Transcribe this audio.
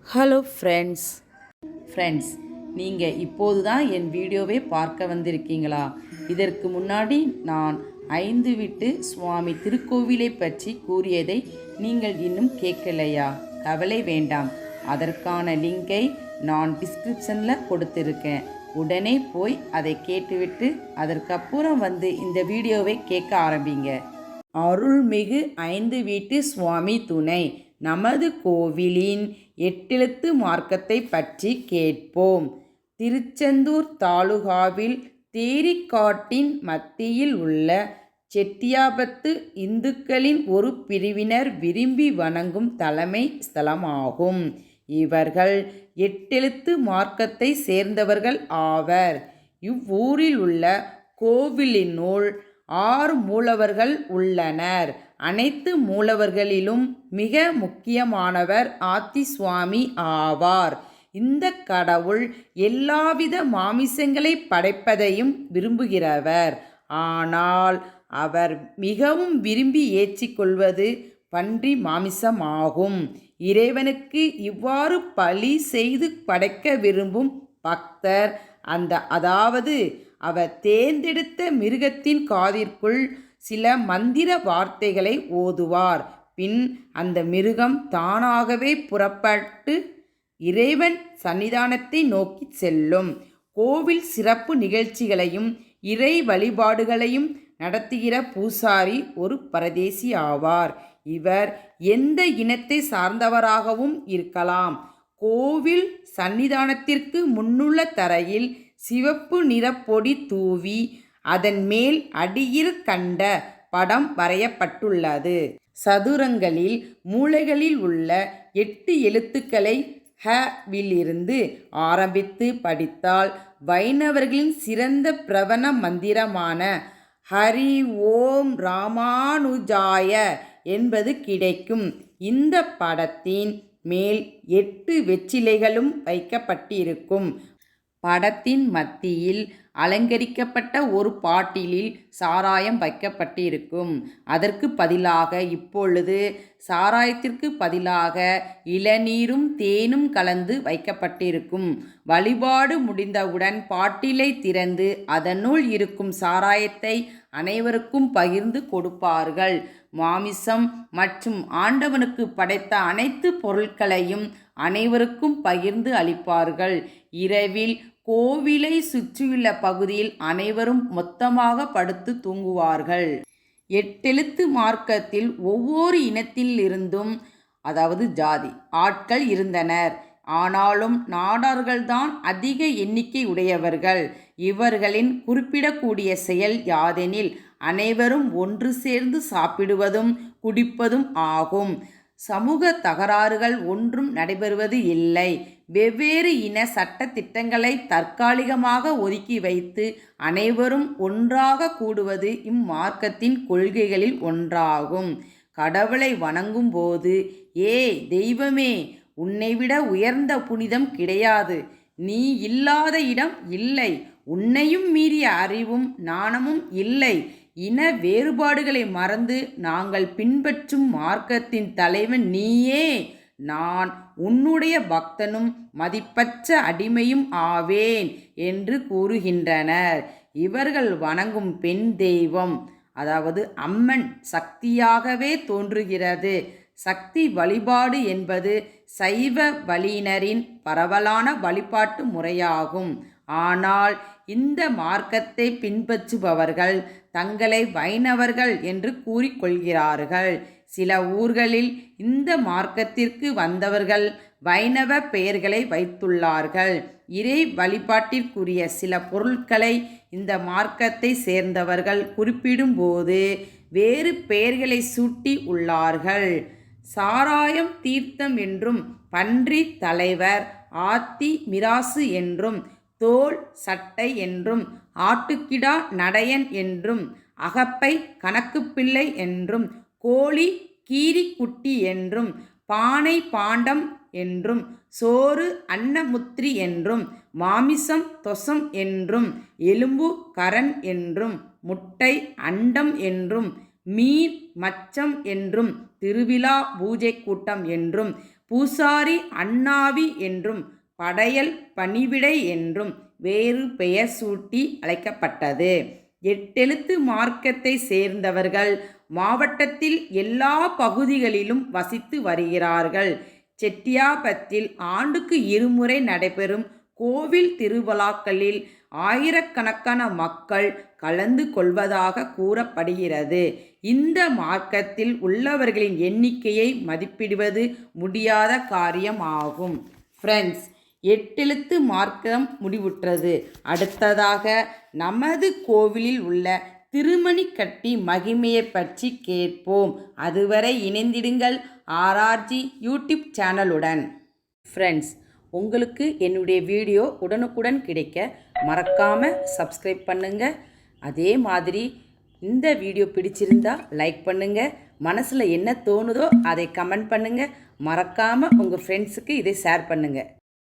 Hello friends, நீங்கள் இப்போது தான் என் வீடியோவை பார்க்க வந்திருக்கீங்களா? இதற்கு முன்னாடி நான் 5 வீட்டு சுவாமி திருக்கோவிலை பற்றி கூறியதை நீங்கள் இன்னும் கேட்கலையா? கவலை வேண்டாம், அதற்கான லிங்கை நான் டிஸ்கிரிப்ஷனில் கொடுத்துருக்கேன். உடனே போய் அதை கேட்டுவிட்டு அதற்கப்புறம் வந்து இந்த வீடியோவை கேட்க ஆரம்பிங்க. அருள்மிகு 5 வீட்டு சுவாமி துணை நமது கோவிலின் எட்டெழுத்து மார்க்கத்தை பற்றி கேட்போம். திருச்செந்தூர் தாலுகாவில் தேரிக்காட்டின் மத்தியில் உள்ள செட்டியாபத்து இந்துக்களின் ஒரு பிரிவினர் விரும்பி வணங்கும் தலைமை ஸ்தலமாகும். இவர்கள் எட்டெழுத்து மார்க்கத்தை சேர்ந்தவர்கள் ஆவர். இவ்வூரில் உள்ள கோவிலினுள் 6 மூலவர்கள் உள்ளனர். அனைத்து மூலவர்களிலும் மிக முக்கியமானவர் ஆத்திசுவாமி ஆவார். இந்த கடவுள் எல்லாவித மாமிசங்களை படைப்பதையும் விரும்புகிறவர். ஆனால் அவர் மிகவும் விரும்பி ஏற்றிக்கொள்வது பன்றி மாமிசமாகும். இறைவனுக்கு இவ்வாறு பலி செய்து படைக்க விரும்பும் பக்தர் அதாவது அவர் தேர்ந்தெடுத்த மிருகத்தின் காதிற்குள் சில மந்திர வார்த்தைகளை ஓதுவார். பின் அந்த மிருகம் தானாகவே புறப்பட்டு இறைவன் சன்னிதானத்தை நோக்கி செல்லும். கோவில் சிறப்பு நிகழ்ச்சிகளையும் இறை வழிபாடுகளையும் நடத்துகிற பூசாரி ஒரு பரதேசி ஆவார். இவர் எந்த இனத்தை சார்ந்தவராகவும் இருக்கலாம். கோவில் சன்னிதானத்திற்கு முன்னுள்ள தரையில் சிவப்பு நிற பொடி தூவி அதன் மேல் அடியில் கண்ட படம் வரையப்பட்டுள்ளது. சதுரங்களில் மூலைகளில் உள்ள 8 எழுத்துக்களை ஹ-விலிருந்து ஆரம்பித்து படித்தால் வைணவர்களின் சிறந்த பிரவண மந்திரமான ஹரி ஓம் ராமானுஜாய என்பது கிடைக்கும். இந்த படத்தின் மேல் 8 வெற்றிலைகளும் வைக்கப்பட்டிருக்கும். படத்தின் மத்தியில் அலங்கரிக்கப்பட்ட ஒரு பாட்டிலில் சாராயம் வைக்கப்பட்டிருக்கும். அதற்கு பதிலாக இப்பொழுது சாராயத்திற்கு பதிலாக இளநீரும் தேனும் கலந்து வைக்கப்பட்டிருக்கும். வழிபாடு முடிந்தவுடன் பாட்டிலை திறந்து அதனுள் இருக்கும் சாராயத்தை அனைவருக்கும் பகிர்ந்து கொடுப்பார்கள். மாமிசம் மற்றும் ஆண்டவனுக்கு படைத்த அனைத்து பொருட்களையும் அனைவருக்கும் பகிர்ந்து அளிப்பார்கள். இரவில் கோவிலை சுற்றியுள்ள பகுதியில் அனைவரும் மொத்தமாக படுத்து தூங்குவார்கள். எட்டெழுத்து மார்க்கத்தில் ஒவ்வொரு இனத்திலிருந்தும் அதாவது ஜாதி ஆட்கள் இருந்தனர். ஆனாலும் நாடார்கள்தான் அதிக எண்ணிக்கை உடையவர்கள். இவர்களின் குறிப்பிடக்கூடிய செயல் யாதெனில் அனைவரும் ஒன்று சேர்ந்து சாப்பிடுவதும் குடிப்பதும் ஆகும். சமூக தகராறுகள் ஒன்றும் நடைபெறுவது இல்லை. வெவ்வேறு இன சட்ட திட்டங்களை தற்காலிகமாக ஒதுக்கி வைத்து அனைவரும் ஒன்றாக கூடுவது இம்மார்க்கத்தின் கொள்கைகளில் ஒன்றாகும். கடவுளை வணங்கும் போது, ஏ தெய்வமே, உன்னைவிட உயர்ந்த புனிதம் கிடையாது, நீ இல்லாத இடம் இல்லை, உன்னையும் மீறிய அறிவும் நாணமும் இல்லை, இன வேறுபாடுகளை மறந்து நாங்கள் பின்பற்றும் மார்க்கத்தின் தலைவன் நீயே, நான் உன்னுடைய பக்தனும் மதிப்பற்ற அடிமையும் ஆவேன் என்று கூறுகின்றனர். இவர்கள் வணங்கும் பெண் தெய்வம் அதாவது அம்மன் சக்தியாகவே தோன்றுகிறது. சக்தி வழிபாடு என்பது சைவ வழியினரின் பரவலான வழிபாட்டு முறையாகும். ஆனால் இந்த மார்க்கத்தை பின்பற்றுபவர்கள் தங்களை வைணவர்கள் என்று கூறிக்கொள்கிறார்கள். சில ஊர்களில் இந்த மார்க்கத்திற்கு வந்தவர்கள் வைணவ பெயர்களை வைத்துள்ளார்கள். இறை வழிபாட்டிற்குரிய சில பொருட்களை இந்த மார்க்கத்தை சேர்ந்தவர்கள் குறிப்பிடும்போது வேறு பெயர்களை சூட்டி உள்ளார்கள். சாராயம் தீர்த்தம் என்றும், பன்றி தலைவர் ஆத்தி மிராசு என்றும், தோல் சட்டை என்றும், ஆட்டுக்கிடா நடையன் என்றும், அகப்பை கணக்குப்பிள்ளை என்றும், கோழி கீரிக்குட்டி என்றும், பானை பாண்டம் என்றும், சோறு அன்னமுத்திரி என்றும், மாமிசம் தொசம் என்றும், எலும்பு கரண் என்றும், முட்டை அண்டம் என்றும், மீன் மச்சம் என்றும், திருவிழா பூஜை கூட்டம் என்றும், பூசாரி அண்ணாவி என்றும் படையல் பணிவிடை என்றும் வேறு பெயர் சூட்டி அழைக்கப்பட்டது. எட்டெழுத்து மார்க்கத்தை சேர்ந்தவர்கள் மாவட்டத்தில் எல்லா பகுதிகளிலும் வசித்து வருகிறார்கள். செட்டியாபத்தில் ஆண்டுக்கு இருமுறை நடைபெறும் கோவில் திருவிழாக்களில் ஆயிரக்கணக்கான மக்கள் கலந்து கொள்வதாக கூறப்படுகிறது. இந்த மார்க்கத்தில் உள்ளவர்களின் எண்ணிக்கையை மதிப்பிடுவது முடியாத காரியமாகும். ஃப்ரெண்ட்ஸ், எட்டெழுத்து மார்க்கம் முடிவுற்றது. அடுத்ததாக நமது கோவிலில் உள்ள திருமணிக்கட்டி மகிமையை பற்றி கேட்போம். அதுவரை இணைந்திடுங்கள் RRG யூடியூப் சேனலுடன். ஃப்ரெண்ட்ஸ், உங்களுக்கு என்னுடைய வீடியோ உடனுக்குடன் கிடைக்க மறக்காமல் சப்ஸ்கிரைப் பண்ணுங்கள். அதே மாதிரி இந்த வீடியோ பிடிச்சிருந்தா லைக் பண்ணுங்கள். மனசில் என்ன தோணுதோ அதை கமெண்ட் பண்ணுங்கள். மறக்காமல் உங்கள் ஃப்ரெண்ட்ஸுக்கு இதை ஷேர் பண்ணுங்கள்.